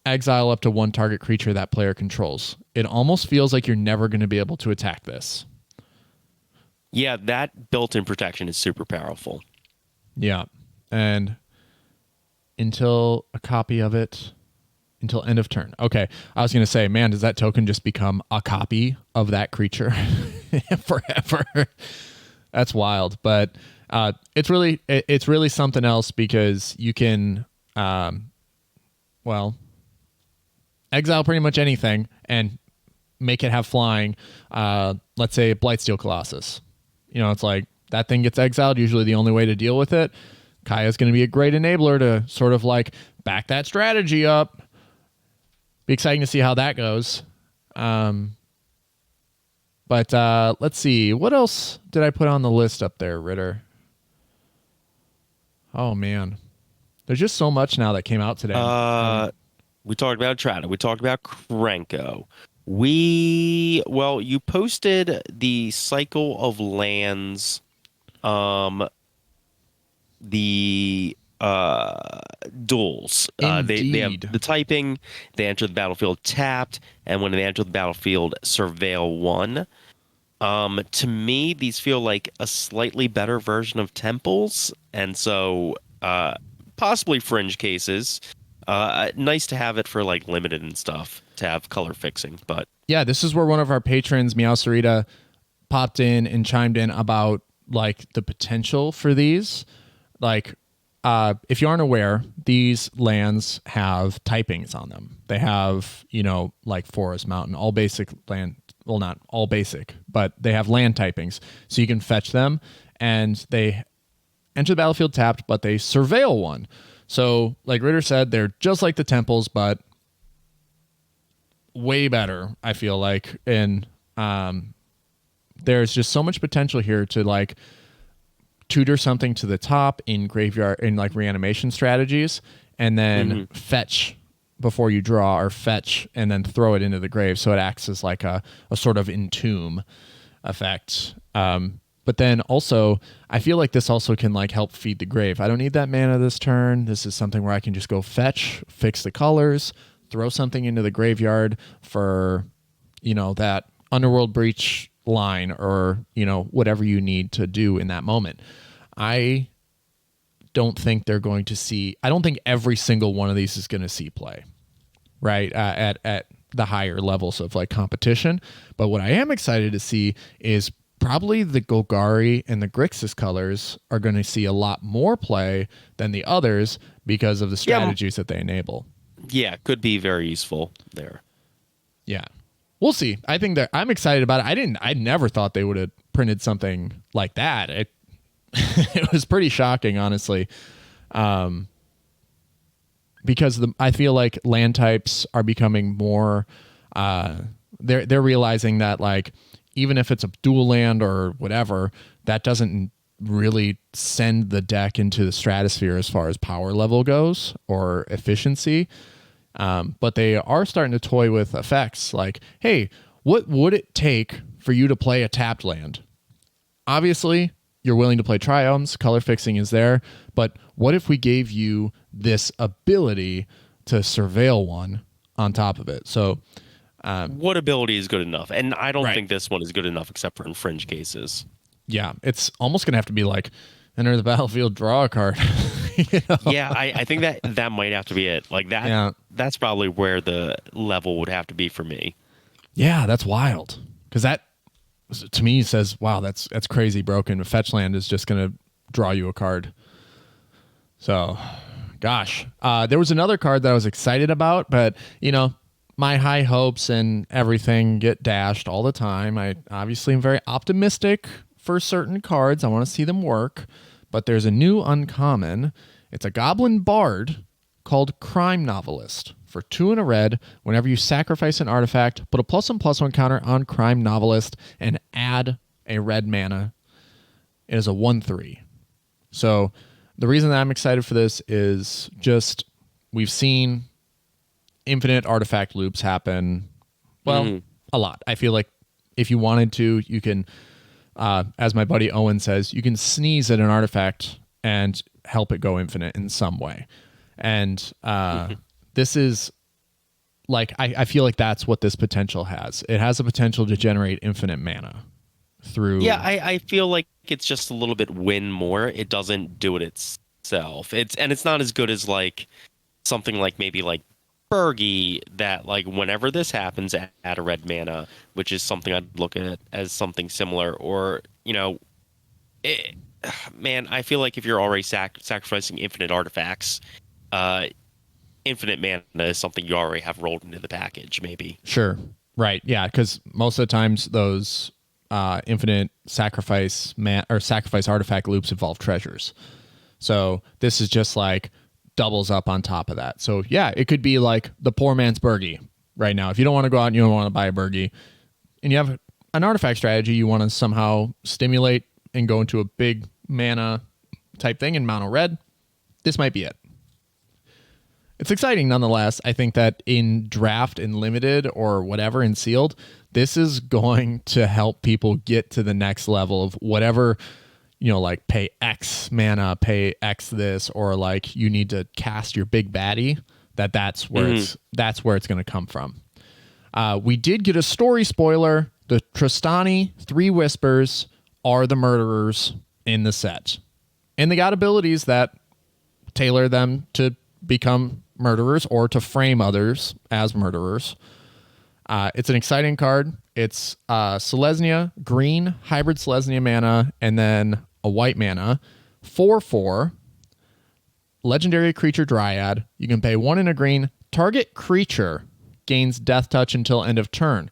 exile up to 1 target creature that player controls. It almost feels like you're never going to be able to attack this. Yeah, that built-in protection is super powerful. Yeah. And until a copy of it, until end of turn. Okay. I was going to say, man, does that token just become a copy of that creature forever? That's wild. But it's really something else, because you can, exile pretty much anything and make it have flying. Let's say Blightsteel Colossus. It's like that thing gets exiled. Usually the only way to deal with it. Kaya's going to be a great enabler to sort of like back that strategy up. Be exciting to see how that goes. But let's see. What else did I put on the list up there, Ritter? Oh, man. There's just so much now that came out today. We talked about Trata. We talked about Krenko. You posted the Cycle of Lands, the duels. They have the typing. They enter the battlefield tapped, and when they enter the battlefield, surveil 1. To me, these feel like a slightly better version of temples, and so possibly fringe cases. Nice to have it for like limited and stuff to have color fixing, but yeah, this is where one of our patrons, Meow Sarita, popped in and chimed in about like the potential for these. Like, if you aren't aware, these lands have typings on them. They have, like forest, mountain, all basic land. Well, not all basic, but they have land typings. So you can fetch them, and they enter the battlefield tapped, but they surveil 1. So, like Ritter said, they're just like the temples, but way better, I feel like. And there's just so much potential here to like tutor something to the top in graveyard, in like reanimation strategies, and then fetch before you draw or fetch and then throw it into the grave. So it acts as like a sort of entomb effect. But then also, I feel like this also can like help feed the grave. I don't need that mana this turn. This is something where I can just go fetch, fix the colors, throw something into the graveyard for, that Underworld Breach line or, whatever you need to do in that moment. I don't think they're going to see, I don't think every single one of these is going to see play, right? At the higher levels of like competition. But what I am excited to see is probably the Golgari and the Grixis colors are going to see a lot more play than the others because of the strategies that they enable. Yeah, could be very useful there. Yeah. We'll see. I think that I'm excited about it. I never thought they would have printed something like that. It was pretty shocking, honestly. Because I feel like land types are becoming more, they're realizing that like, even if it's a dual land or whatever, that doesn't really send the deck into the stratosphere as far as power level goes or efficiency. But they are starting to toy with effects like, hey, what would it take for you to play a tapped land? Obviously, you're willing to play triomes, color fixing is there, but what if we gave you this ability to surveil one on top of it? So what ability is good enough? And I don't Right. think this one is good enough except for in fringe cases. Yeah, it's almost going to have to be like, enter the battlefield, draw a card. Yeah, I think that might have to be it. Like that. Yeah. That's probably where the level would have to be for me. Yeah, that's wild. Because that, to me, says, wow, that's crazy broken. Fetch land is just going to draw you a card. So, gosh. There was another card that I was excited about, but, my high hopes and everything get dashed all the time. I obviously am very optimistic for certain cards. I want to see them work. But there's a new uncommon. It's a Goblin Bard called Crime Novelist. For 2 and a red, whenever you sacrifice an artifact, put a +1/+1 counter on Crime Novelist and add a red mana. It is a 1/3. So the reason that I'm excited for this is just we've seen infinite artifact loops happen. Well, a lot. I feel like if you wanted to, you can, as my buddy Owen says, you can sneeze at an artifact and help it go infinite in some way. And this is like, I feel like that's what this potential has. It has the potential to generate infinite mana through. Yeah, I feel like it's just a little bit win more. It doesn't do it itself. It's not as good as like something like maybe like Bergie that like whenever this happens add a red mana, which is something I'd look at as something similar. Or man, I feel like if you're already sacrificing infinite artifacts, infinite mana is something you already have rolled into the package. Maybe. Sure. Right. Yeah. Because most of the times those infinite sacrifice artifact loops involve treasures. So this is just like doubles up on top of that. So yeah, it could be like the poor man's Bergie right now. If you don't want to go out and you don't want to buy a Bergie and you have an artifact strategy, you want to somehow stimulate and go into a big mana type thing in mono red, this might be it. It's exciting nonetheless. I think that in draft and limited or whatever in sealed, this is going to help people get to the next level of whatever, like pay X mana, pay X this, or like you need to cast your big baddie. That's where it's going to come from. We did get a story spoiler. The Tristani 3 Whispers are the murderers in the set, and they got abilities that tailor them to become murderers or to frame others as murderers. It's an exciting card. It's Selesnya, green, hybrid Selesnya mana, and then a white mana, 4/4, legendary creature Dryad. You can pay 1 in a green. Target creature gains Death Touch until end of turn.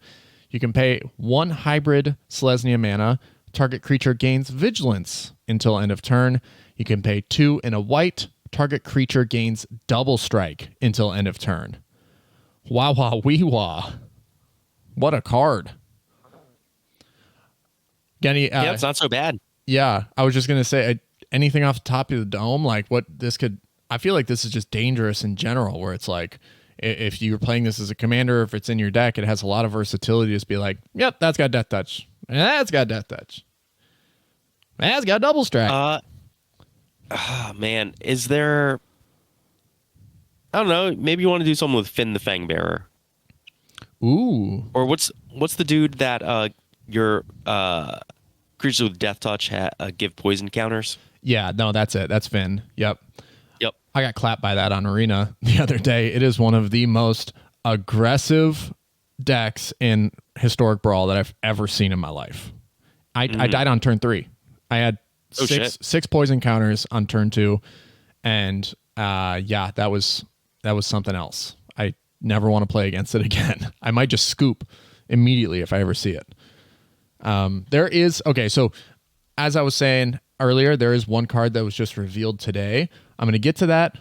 You can pay 1 hybrid Selesnya mana. Target creature gains Vigilance until end of turn. You can pay 2 in a white. Target creature gains Double Strike until end of turn. Wah wah wee wah. What a card. Genny, Yeah, it's not so bad. Yeah, I was just going to say, anything off the top of the dome, like what this could, I feel like this is just dangerous in general, where it's like, If you're playing this as a commander, if it's in your deck, it has a lot of versatility to just be like, yep, that's got Death Touch. And that's got Death Touch. That's got Double Strike. Man, is there? I don't know. Maybe you want to do something with Finn the Fangbearer. Ooh. Or what's the dude that your creatures with Death Touch give poison counters? Yeah, no, that's it. That's Finn. Yep. Yep. I got clapped by that on Arena the other day. It is one of the most aggressive decks in Historic Brawl that I've ever seen in my life. I died on turn 3. I had six poison counters on turn 2, and yeah, that was something else. I never want to play against it again. I might just scoop immediately if I ever see it. So as I was saying earlier, there is one card that was just revealed today. I'm going to get to that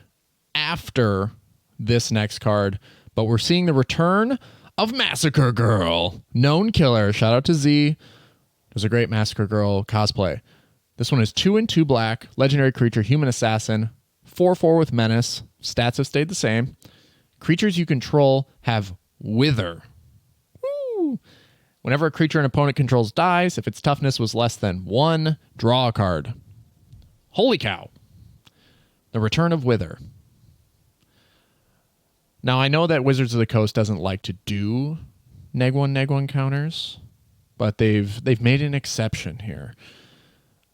after this next card, but we're seeing the return of Massacre Girl, known killer. Shout out to Z. It was a great Massacre Girl cosplay. This one is 2 and 2 black, legendary creature, human assassin, 4/4 with menace. Stats have stayed the same. Creatures you control have wither. Woo! Whenever a creature an opponent controls dies, if its toughness was less than 1, draw a card. Holy cow. The return of wither. Now, I know that Wizards of the Coast doesn't like to do neg1 counters, but they've made an exception here.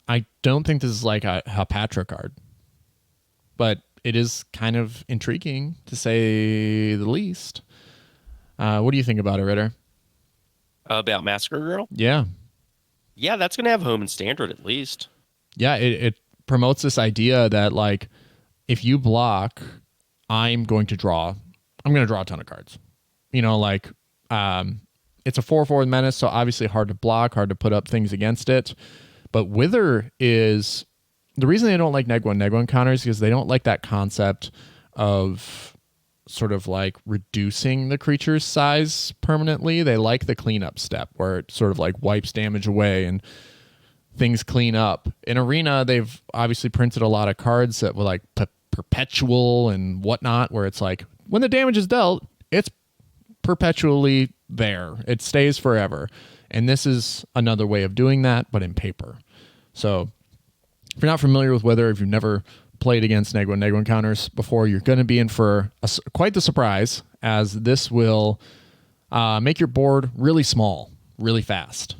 I don't think this is like a Patra card, but it is kind of intriguing to say the least. What do you think about it, Ritter? About Massacre Girl? Yeah. Yeah, that's going to have home and standard at least. Yeah, it promotes this idea that, like, if you block, I'm going to draw a ton of cards. You know, like, it's a 4/4 with menace, so obviously hard to block, hard to put up things against it. But Wither is... The reason they don't like neg1 counters is because they don't like that concept of sort of like reducing the creature's size permanently. They like the cleanup step where it sort of like wipes damage away and things clean up. In Arena, they've obviously printed a lot of cards that were like perpetual and whatnot, where it's like when the damage is dealt, it's perpetually there. It stays forever. And this is another way of doing that, but in paper. So if you're not familiar with Wither, if you've never played against neg1 counters before, you're going to be in for quite the surprise, as this will make your board really small, really fast.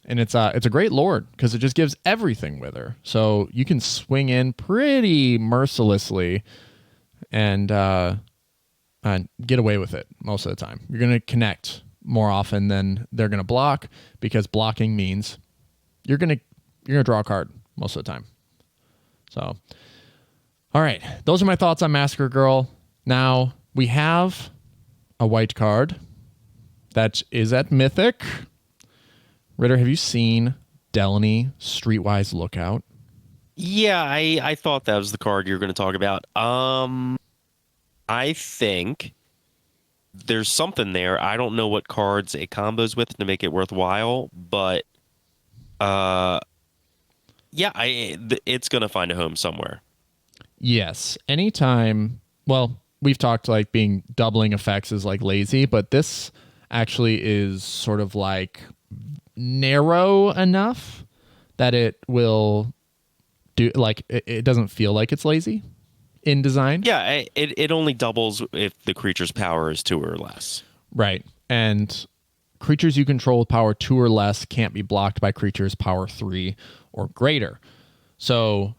And it's a great lord because it just gives everything Wither. So you can swing in pretty mercilessly and get away with it most of the time. You're going to connect more often than they're going to block, because blocking means you're going to draw a card most of the time. So, all right. Those are my thoughts on Massacre Girl. Now, we have a white card that is at Mythic. Ritter, have you seen Delaney Streetwise Lookout? Yeah, I thought that was the card you were going to talk about. I think there's something there. I don't know what cards it combos with to make it worthwhile, but yeah, it's going to find a home somewhere. Yes. Anytime, well, we've talked like being doubling effects is like lazy, but this actually is sort of like narrow enough that it will do, like, it doesn't feel like it's lazy in design. Yeah, it only doubles if the creature's power is 2 or less. Right. And creatures you control with power 2 or less can't be blocked by creatures power 3 or greater. So,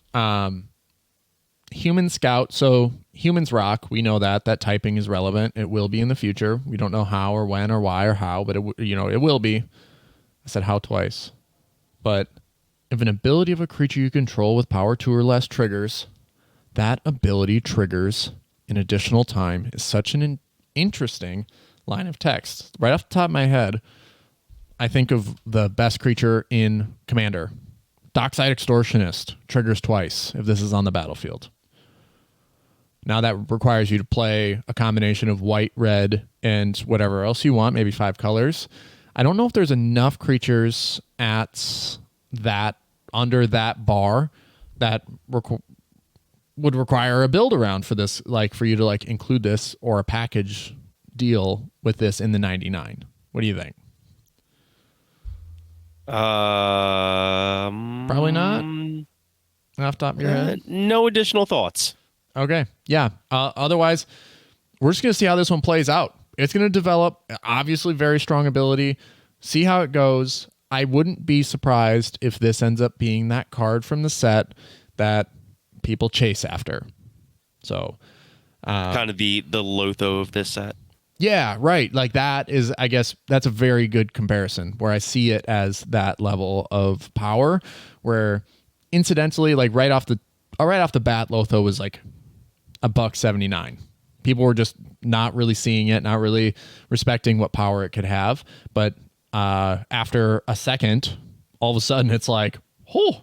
Human Scout. So Humans rock. We know that typing is relevant. It will be in the future. We don't know how or when or why or how, but it will be. I said how twice. But if an ability of a creature you control with power 2 or less triggers, that ability triggers an additional time is such an interesting line of text. Right off the top of my head, I think of the best creature in Commander. Dockside Extortionist triggers twice if this is on the battlefield. Now that requires you to play a combination of white, red, and whatever else you want, maybe 5 colors. I don't know if there's enough creatures at that, under that bar, that would require a build around for this, like for you to like include this or a package deal with this in the 99. What do you think? Probably not. Off the top of your head. No additional thoughts. Okay. Yeah. Otherwise, we're just going to see how this one plays out. It's going to develop, obviously, very strong ability. See how it goes. I wouldn't be surprised if this ends up being that card from the set that people chase after. So, kind of the Lotho of this set. Yeah, right. Like that is, I guess, that's a very good comparison where I see it as that level of power. Where, incidentally, like right off the bat, Lotho was like $1.79. People were just not really seeing it, not really respecting what power it could have. But after a second, all of a sudden, it's like, oh,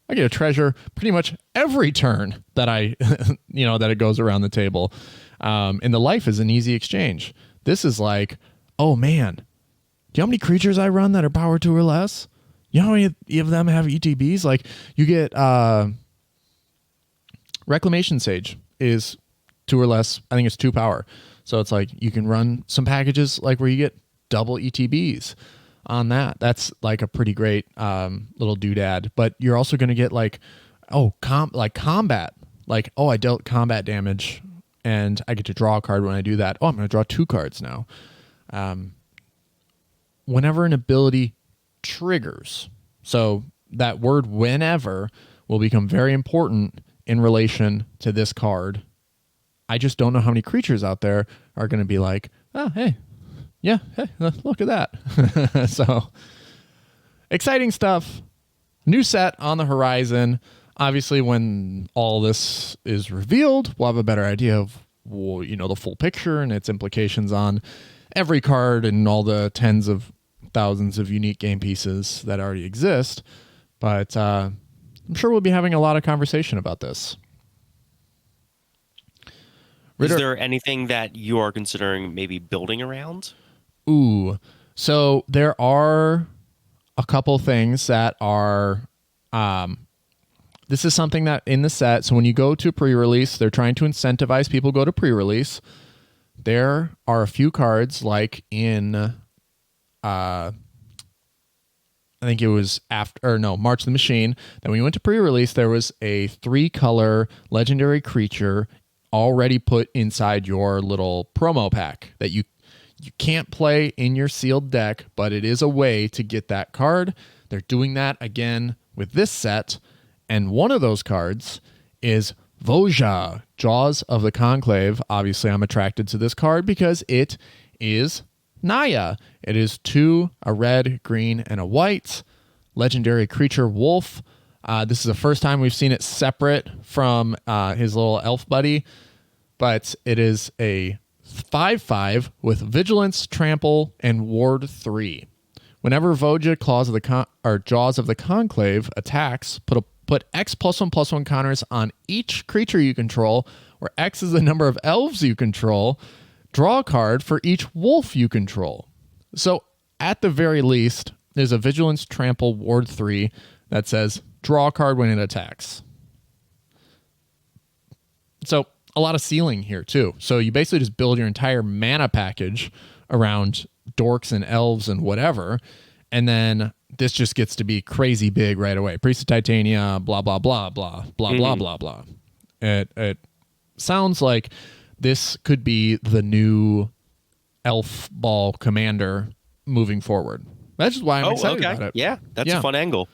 I get a treasure pretty much every turn that that it goes around the table. And the life is an easy exchange. This is like, oh man, do you know how many creatures I run that are power 2 or less? You know how many of them have ETBs? Like you get Reclamation Sage is 2 or less. I think it's 2 power. So it's like you can run some packages like where you get double ETBs on that. That's like a pretty great little doodad. But you're also going to get like, combat. Like, oh, I dealt combat damage and I get to draw a card when I do that. Oh, I'm going to draw 2 cards now. Whenever an ability triggers, so that word whenever will become very important in relation to this card. I just don't know how many creatures out there are going to be like, oh, hey, yeah, hey, look at that. So exciting stuff. New set on the horizon. Obviously, when all this is revealed, we'll have a better idea of, the full picture and its implications on every card and all the tens of thousands of unique game pieces that already exist. But I'm sure we'll be having a lot of conversation about this. Ritter, is there anything that you are considering maybe building around? Ooh, so there are a couple things that are... this is something that in the set, so when you go to pre-release, they're trying to incentivize people to go to pre-release. There are a few cards like in, I think it was March the Machine, that when you went to pre-release, there was a 3-color legendary creature already put inside your little promo pack that you can't play in your sealed deck, but it is a way to get that card. They're doing that again with this set. And one of those cards is Voja, Jaws of the Conclave. Obviously, I'm attracted to this card because it is Naya. It is 2, a red, green, and a white. Legendary creature wolf. This is the first time we've seen it separate from his little elf buddy. But it is a 5/5 with Vigilance, Trample, and Ward 3. Whenever Voja, Jaws of the Conclave attacks, put X +1/+1 counters on each creature you control, where X is the number of elves you control. Draw a card for each wolf you control. So at the very least, there's a Vigilance, Trample, Ward 3 that says draw a card when it attacks. So a lot of ceiling here too. So you basically just build your entire mana package around dorks and elves and whatever, and then this just gets to be crazy big right away. Priest of Titania, blah, blah, blah, blah, blah, blah, blah, blah. It sounds like this could be the new elf ball commander moving forward. That's just why I'm excited about it. Yeah, that's a fun angle.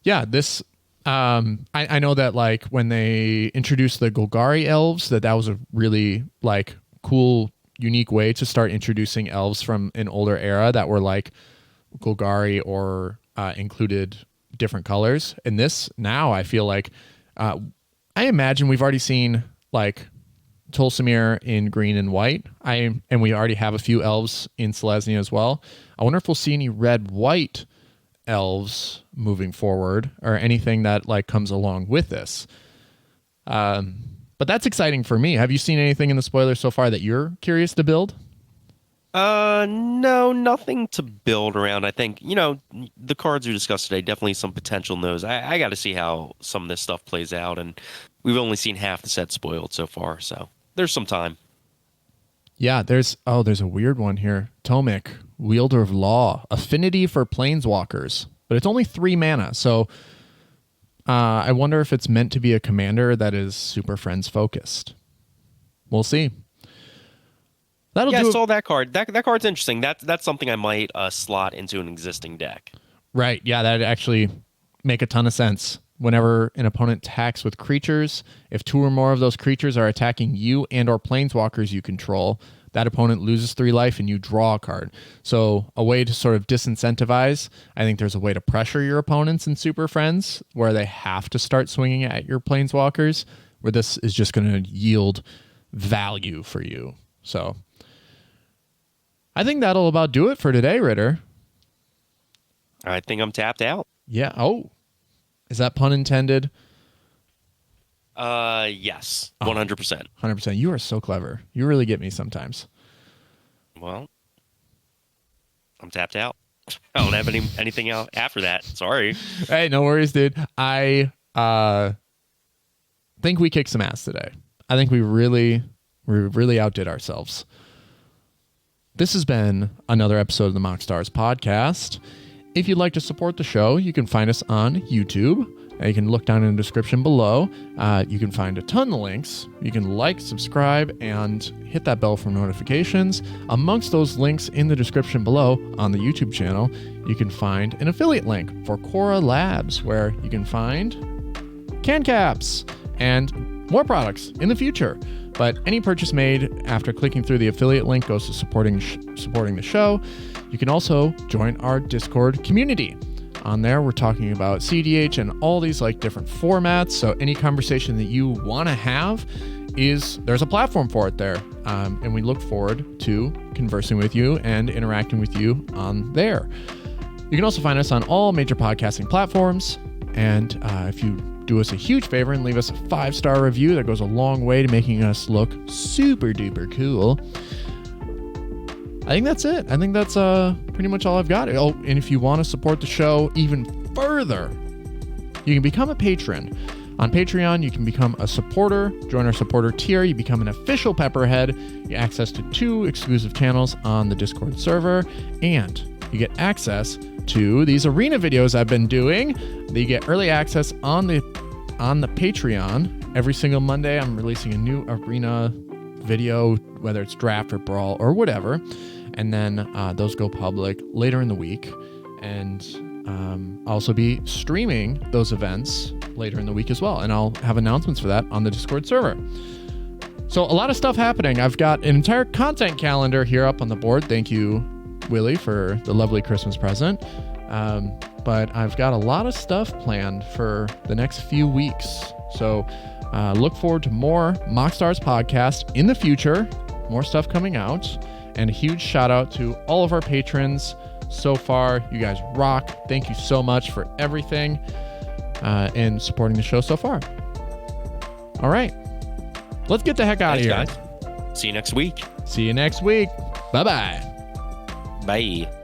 Yeah, this... I know that like when they introduced the Golgari elves, that was a really like cool, unique way to start introducing elves from an older era that were like Golgari or included different colors. And this now I feel like I imagine we've already seen like Tolsimir in green and white. And we already have a few elves in Selesnya as well. I wonder if we'll see any red-white elves moving forward or anything that like comes along with this. But that's exciting for me. Have you seen anything in the spoilers so far that you're curious to build? No, nothing to build around. I think, the cards we discussed today, definitely some potential in those. I got to see how some of this stuff plays out. And we've only seen half the set spoiled so far, so there's some time. Yeah, there's a weird one here. Tomic, Wielder of Law, affinity for planeswalkers, but it's only 3 mana. So I wonder if it's meant to be a commander that is Super Friends focused. We'll see. I saw that card. That card's interesting. That's something I might slot into an existing deck. Right. Yeah, that'd actually make a ton of sense. Whenever an opponent attacks with creatures, if 2 or more of those creatures are attacking you and or planeswalkers you control, that opponent loses 3 life and you draw a card. So a way to sort of disincentivize, I think there's a way to pressure your opponents in Super Friends where they have to start swinging at your planeswalkers, where this is just going to yield value for you. So I think that'll about do it for today, Ritter. I think I'm tapped out. Yeah. Oh, is that pun intended? Yes, 100%. 100%. You are so clever. You really get me sometimes. Well, I'm tapped out. I don't have anything out after that. Sorry. Hey, no worries, dude. I think we kicked some ass today. I think we really outdid ourselves. This has been another episode of the Moxstars podcast. If you'd like to support the show, you can find us on YouTube. You can look down in the description below. You can find a ton of links. You can like, subscribe, and hit that bell for notifications. Amongst those links in the description below on the YouTube channel, you can find an affiliate link for Cora Labs, where you can find can caps and more products in the future. But any purchase made after clicking through the affiliate link goes to supporting the show. You can also join our Discord community. On there, we're talking about CDH and all these like different formats. So any conversation that you want to have, there's a platform for it there. And we look forward to conversing with you and interacting with you on there. You can also find us on all major podcasting platforms. And if you do us a huge favor and leave us a 5-star review, that goes a long way to making us look super duper cool. I think that's it. I think that's pretty much all I've got. Oh, and if you want to support the show even further, you can become a patron. On Patreon, you can become a supporter, join our supporter tier. You become an official Pepperhead. You get access to 2 exclusive channels on the Discord server, and you get access to these arena videos I've been doing. You get early access on the Patreon. Every single Monday, I'm releasing a new arena video, whether it's draft or brawl or whatever. And then those go public later in the week. And I'll also be streaming those events later in the week as well. And I'll have announcements for that on the Discord server. So a lot of stuff happening. I've got an entire content calendar here up on the board. Thank you, Willie, for the lovely Christmas present. But I've got a lot of stuff planned for the next few weeks. So look forward to more Moxstars podcast in the future. More stuff coming out. And a huge shout out to all of our patrons so far. You guys rock. Thank you so much for everything and supporting the show so far. All right. Let's get the heck out of here. Guys. See you next week. See you next week. Bye-bye. Bye.